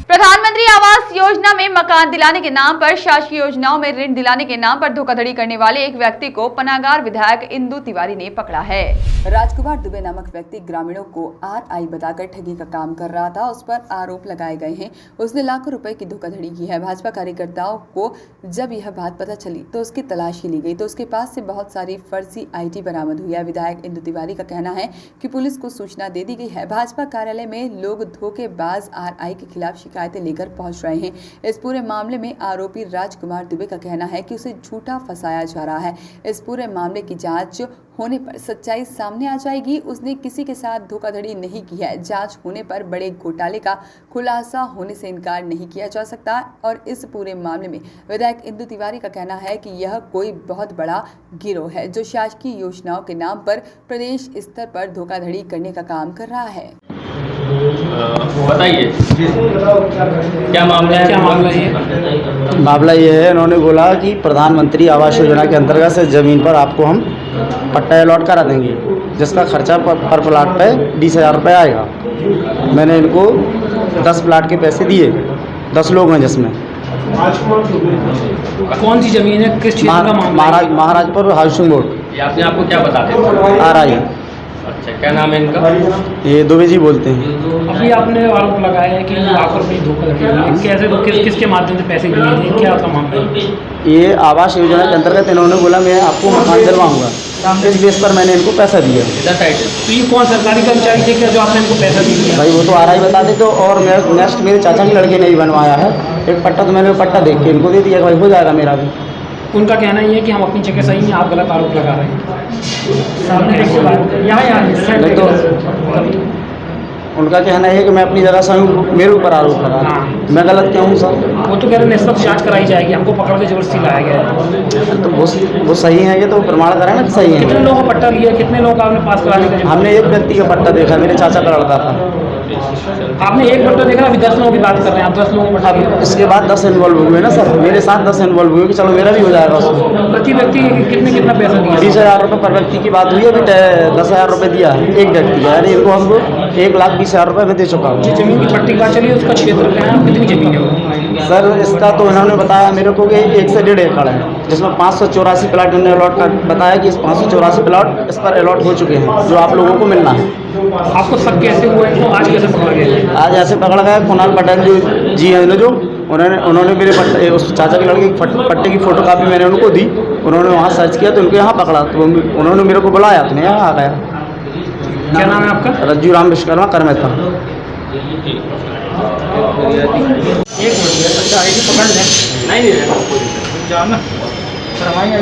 प्रधानमंत्री आवास योजना में मकान दिलाने के नाम पर शासकीय योजनाओं में ऋण दिलाने के नाम पर धोखाधड़ी करने वाले एक व्यक्ति को पनागार विधायक इंदु तिवारी ने पकड़ा है। राजकुमार दुबे नामक व्यक्ति ग्रामीणों को RI बताकर ठगी का काम कर रहा था। उस पर आरोप लगाए गए हैं। उसने लाखों रुपए की धोखाधड़ी की है। भाजपा कार्यकर्ताओं को जब यह बात पता चली तो उसकी तलाशी ली गई तो उसके पास से बहुत सारी फर्जी ID बरामद हुई है। विधायक इंदु तिवारी का कहना है कि पुलिस को सूचना दे दी गई है। भाजपा कार्यालय में लोग धोखेबाज RI के खिलाफ शिकायतें लेकर पहुंच रहे हैं। इस पूरे मामले में आरोपी राजकुमार दुबे का कहना है कि उसे झूठा फंसाया जा रहा है। इस पूरे मामले की जांच होने पर सच्चाई सामने आ जाएगी। उसने किसी के साथ धोखाधड़ी नहीं की है। जांच होने पर बड़े घोटाले का खुलासा होने से इनकार नहीं किया जा सकता। और इस पूरे मामले में विधायक इंदु तिवारी का कहना है कि यह कोई बहुत बड़ा गिरोह है जो शासकीय योजनाओं के नाम पर प्रदेश स्तर पर धोखाधड़ी करने का काम कर रहा है। बताइए क्या मामला है? मामला ये है, इन्होंने बोला कि प्रधानमंत्री आवास योजना के अंतर्गत से ज़मीन पर आपको हम पट्टा अलॉट करा देंगे जिसका खर्चा पर प्लाट पे 20,000 रुपये आएगा। मैंने इनको 10 प्लाट के पैसे दिए। 10 लोग हैं जिसमें। कौन सी ज़मीन है, किस चीज़ का मामला है? Maharajpur housing board. ये अपने आपको क्या बताते हैं? RI। अच्छा, क्या नाम है इनका? ये दुबे जी बोलते हैं। अभी आपने आरोप लगाया है कि लाखों रुपये धोखाधड़ी हुई है। कैसे किसके माध्यम से पैसे दिए थे, क्या था मामला? ये आवास योजना के अंतर्गत इन्होंने बोला मैं आपको मकान दिलवाऊंगा। इस बेस पर मैंने इनको पैसा दिया। इधर साइड से। तो ये कौन सरकारी कर्मचारी थे क्या जो आपने इनको पैसा दिया? भाई वो तो RI बता दे। तो और नेक्स्ट मेरे चाचा के लड़के ने भी बनवाया है एक पट्टा, तो मैंने पट्टा देख के इनको दे दिया। भाई हो जाएगा मेरा भी। उनका कहना ये है कि हम अपनी जगह सही हैं, आप गलत आरोप लगा रहे हैं। सामने नहीं तो उनका कहना है कि मैं अपनी जगह से हूँ, मेरे ऊपर आरोप लगा रहा हूँ। मैं गलत क्यों हूँ सर? वो तो कह रहे निष्पक्ष जांच कराई जाएगी, हमको पकड़ के जबरदस्ती लाया गया है। तो वो सही है, ये तो प्रमाण करें ना कि सही कितने है। लोगों का पट्टा लिया, कितने लोगों का आपने पास कराने का? हमने एक व्यक्ति का पट्टा देखा, मेरे चाचा का लड़का था। आपने एक पट्टा देखा, अभी 10 लोगों की बात कर रहे हैं आप। 10 लोगों को पट्टा दिया। इसके बाद 10 इन्वॉल्व हुए ना सर, मेरे साथ 10 इन्वॉल्व हुए कि चलो मेरा भी हो जाएगा उसमें। प्रति व्यक्ति कितना पैसा दिया? 20,000 रुपये पर व्यक्ति की बात हुई है। अभी 10,000 रुपये दिया है एक व्यक्ति का, यानी इनको हमको 1,20,000 रुपये में दे चुका हूँ। जमीन की पट्टी का चलिए, उसका क्षेत्र क्या है, कितनी जमीन है सर? इसका तो इन्होंने बताया मेरे को कि 1 से 1.5 एकड़ है, जिसमें 584 प्लाट इन्होंने अलॉट कर बताया कि इस 584 प्लाट इस पर अलॉट हो चुके हैं जो आप लोगों को मिलना है। आपको शक कैसे हुआ है? तो आज कैसे पकड़ा गया? आज ऐसे पकड़ा गया कुणाल पटेल जो जी हैं जो उन्होंने मेरे पट्टे, उस चाचा के लड़के की पट्टे की फोटो कापी मैंने उनको दी। उन्होंने वहाँ सर्च किया तो उनको यहाँ पकड़ा, तो उन्होंने मेरे को बुलाया तो मैं यहाँ आ गया। क्या नाम है आपका? रज्जू राम विश्वकर्मा करमेता। एक मिनट, अच्छा आईडी पकड़ लें। नहीं जाना करवाएंगे।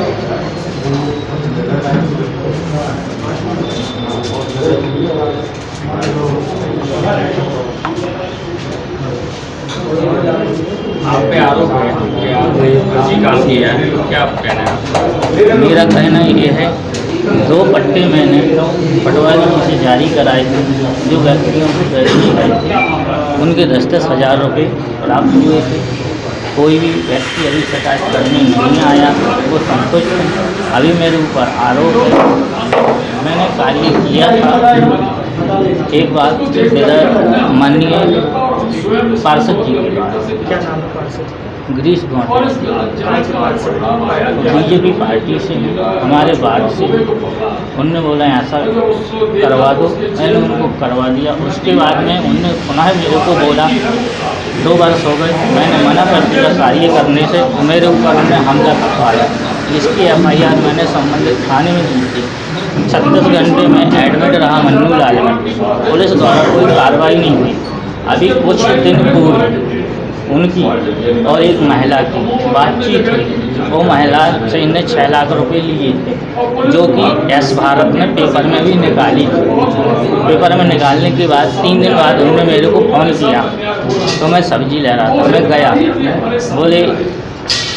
आप पे आरोप है कि आपने फर्जी काम किया है, तो क्या आप कहना है? मेरा कहना ये है 2 पट्टे मैंने पटवारी से जारी कराए थे। जो व्यक्तियों को पैसे गए थे उनके 10-10 हज़ार रुपये प्राप्त हुए थे। कोई भी व्यक्ति अभी शिकायत करने नहीं आया, वो संतुष्ट है। अभी मेरे ऊपर आरोप है, मैंने कार्य किया था। एक बात इधर माननीय पार्षद जी गिरीश गौड़ BJP पार्टी से हमारे वार्ड से, उनने बोला ऐसा करवा दो, मैंने उनको करवा दिया। उसके बाद में उनने पुनः मेरे को बोला 2 वर्ष हो गए, मैंने मना कर दिया कार्य करने से। मेरे ऊपर उन्होंने हमला करवाया। इसकी FIR मैंने संबंधित थाने में दी थी। 36 घंटे में एडमिट रहा मन्नू लाल में। पुलिस द्वारा कोई कार्रवाई नहीं हुई। अभी कुछ दिन पूर्व उनकी और एक महिला की बातचीत हुई। वो महिला से इन्हें 6 लाख रुपए लिए थे, जो कि एस भारत ने पेपर में भी निकाली थी। पेपर में निकालने के बाद 3 दिन बाद उन्होंने मेरे को फ़ोन किया, तो मैं सब्जी ले रहा था, मैं गया। बोले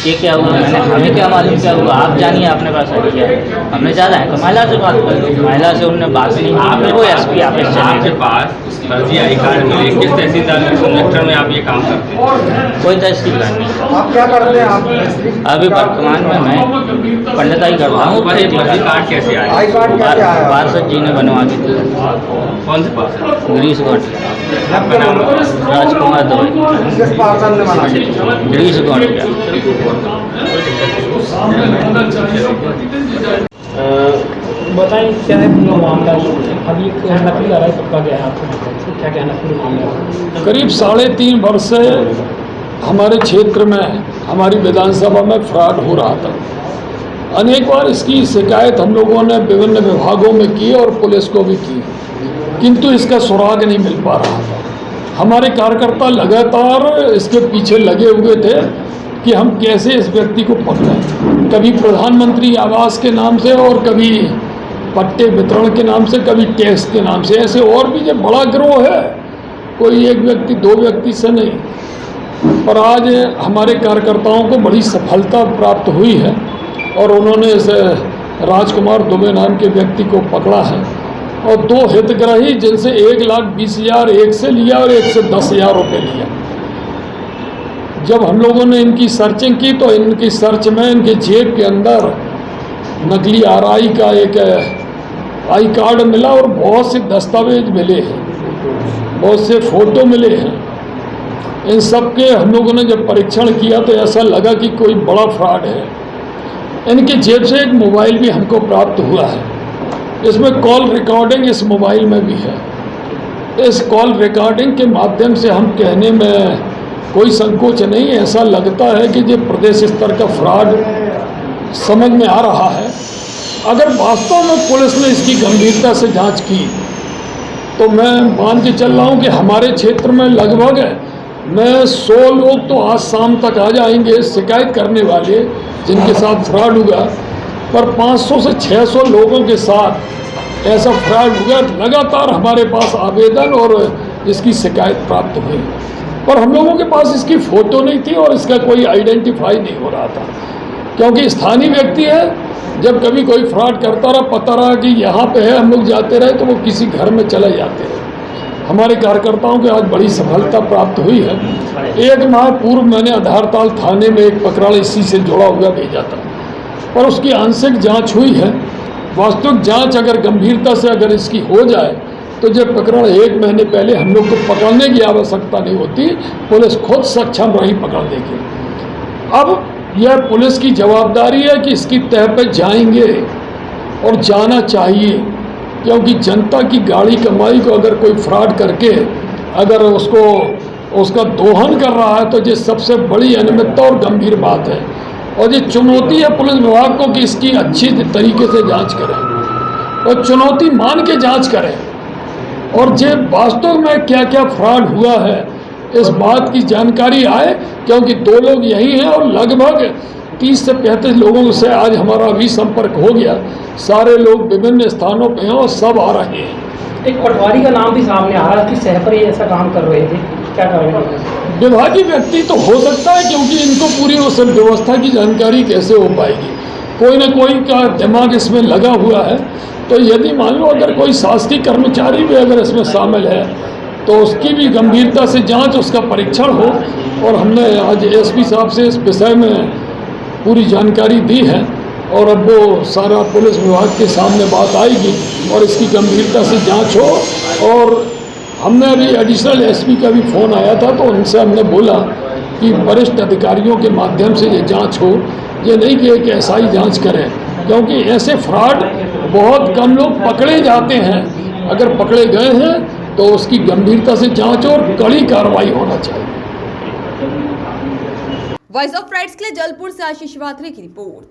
ये क्या हुआ, मैंने हमें क्या मालूम क्या हुआ, आप जानिए आपने पास किया है, हमने ज़्यादा है तो महिला से बात कर ली, महिला से उन्होंने बात नहीं की, फिर वो एसपी ऑफिस चले आपके गए। पास फर्जी आई कार्ड मिले, किस तहसीलदार के सेक्टर में आप ये काम करते हैं? कोई तहसीलदार नहीं। आप क्या करते हैं? आप अभी वर्तमान में मैं पंडिताई करता हूँ। पर ये फर्जी कार्ड कैसे आए? आई कार्ड कैसे आया? पार्षद जी ने बनवा के दिया। कौन से पास? गिरीश गौंड, आपका नाम? राजकुमार दवाई, किस पार्षद ने बना? गिरीश गौंड। बताएं क्या है पूरा मामला। अभी एक नकली आ रहा है, पक्का गया है आपको, क्या कहना पूरे मामले में? करीब 3.5 वर्ष से हमारे क्षेत्र में, हमारी विधानसभा में फ्रॉड हो रहा था। अनेक बार इसकी शिकायत हम लोगों ने विभिन्न विभागों में की और पुलिस को भी की, किंतु इसका सुराग नहीं मिल पा रहा था। हमारे कार्यकर्ता लगातार इसके पीछे लगे हुए थे कि हम कैसे इस व्यक्ति को पकड़ें, कभी प्रधानमंत्री आवास के नाम से और कभी पट्टे वितरण के नाम से, कभी टैक्स के नाम से। ऐसे और भी जो बड़ा गिरोह है, कोई एक व्यक्ति 2 व्यक्ति से नहीं। पर आज हमारे कार्यकर्ताओं को बड़ी सफलता प्राप्त हुई है और उन्होंने इस राजकुमार दुबे नाम के व्यक्ति को पकड़ा है और 2 हितग्राही जिनसे 1,20,000 एक से लिया और एक से 10,000 रुपये लिया। जब हम लोगों ने इनकी सर्चिंग की तो इनकी सर्च में इनके जेब के अंदर नकली RI का एक आई कार्ड मिला और बहुत से दस्तावेज मिले हैं, बहुत से फ़ोटो मिले हैं। इन सब के हम लोगों ने जब परीक्षण किया तो ऐसा लगा कि कोई बड़ा फ्रॉड है। इनके जेब से एक मोबाइल भी हमको प्राप्त हुआ है, इसमें कॉल रिकॉर्डिंग इस मोबाइल में भी है। इस कॉल रिकॉर्डिंग के माध्यम से हम कहने में कोई संकोच नहीं, ऐसा लगता है कि ये प्रदेश स्तर का फ्रॉड समझ में आ रहा है। अगर वास्तव में पुलिस ने इसकी गंभीरता से जांच की तो मैं मान के चल रहा हूँ कि हमारे क्षेत्र में लगभग 100 लोग तो आज शाम तक आ जाएंगे शिकायत करने वाले जिनके साथ फ्रॉड हुआ, पर 500 से 600 लोगों के साथ ऐसा फ्रॉड हुआ। लगातार हमारे पास आवेदन और इसकी शिकायत प्राप्त हुई, पर हम लोगों के पास इसकी फ़ोटो नहीं थी और इसका कोई आइडेंटिफाई नहीं हो रहा था, क्योंकि स्थानीय व्यक्ति है। जब कभी कोई फ्रॉड करता रहा, पता रहा कि यहाँ पे है, हम लोग जाते रहे तो वो किसी घर में चले जाते रहे। हमारे कार्यकर्ताओं को आज बड़ी सफलता प्राप्त हुई है। 1 माह पूर्व मैंने आधारताल थाने में एक पकड़ाड़ इसी से जुड़ा हुआ भेजा था, पर उसकी आंशिक जांच हुई है। वास्तविक जांच अगर गंभीरता से अगर इसकी हो जाए तो जब पकड़ाड़ 1 महीने पहले हम लोग को पकड़ने की आवश्यकता नहीं होती, पुलिस खुद सक्षम रही पकड़ने की। अब यह पुलिस की जवाबदारी है कि इसकी तह पे जाएंगे और जाना चाहिए, क्योंकि जनता की गाड़ी कमाई को अगर कोई फ्रॉड करके अगर उसका दोहन कर रहा है तो ये सबसे बड़ी अनियमितता और गंभीर बात है। और ये चुनौती है पुलिस विभाग को कि इसकी अच्छी तरीके से जांच करें और चुनौती मान के जांच करें और ये वास्तव में क्या क्या फ्रॉड हुआ है इस बात की जानकारी आए, क्योंकि 2 लोग यही हैं और लगभग 30 से 35 लोगों से आज हमारा अभी संपर्क हो गया। सारे लोग विभिन्न स्थानों पे हैं और सब आ रहे हैं। एक पटवारी का नाम भी सामने आ रहा है कि सहपरी ऐसा काम कर रहे थे, क्या कर रहे हैं? विभागीय व्यक्ति तो हो सकता है, क्योंकि इनको पूरी उस व्यवस्था की जानकारी कैसे हो पाएगी। कोई ना कोई का दिमाग इसमें लगा हुआ है। तो यदि मान लो अगर कोई शासकीय कर्मचारी भी अगर इसमें शामिल है तो उसकी भी गंभीरता से जांच, उसका परीक्षण हो। और हमने आज एसपी साहब से इस विषय में पूरी जानकारी दी है और अब वो सारा पुलिस विभाग के सामने बात आएगी और इसकी गंभीरता से जांच हो। और हमने अभी एडिशनल एसपी का भी फ़ोन आया था तो उनसे हमने बोला कि वरिष्ठ अधिकारियों के माध्यम से ये जांच हो, ये नहीं कि एक SI जांच करें, क्योंकि ऐसे फ्रॉड बहुत कम लोग पकड़े जाते हैं। अगर पकड़े गए हैं तो उसकी गंभीरता से जांच और कड़ी कार्रवाई होना चाहिए। वॉइस ऑफ राइट्स के लिए जलपुर से आशीष वात्रे की रिपोर्ट।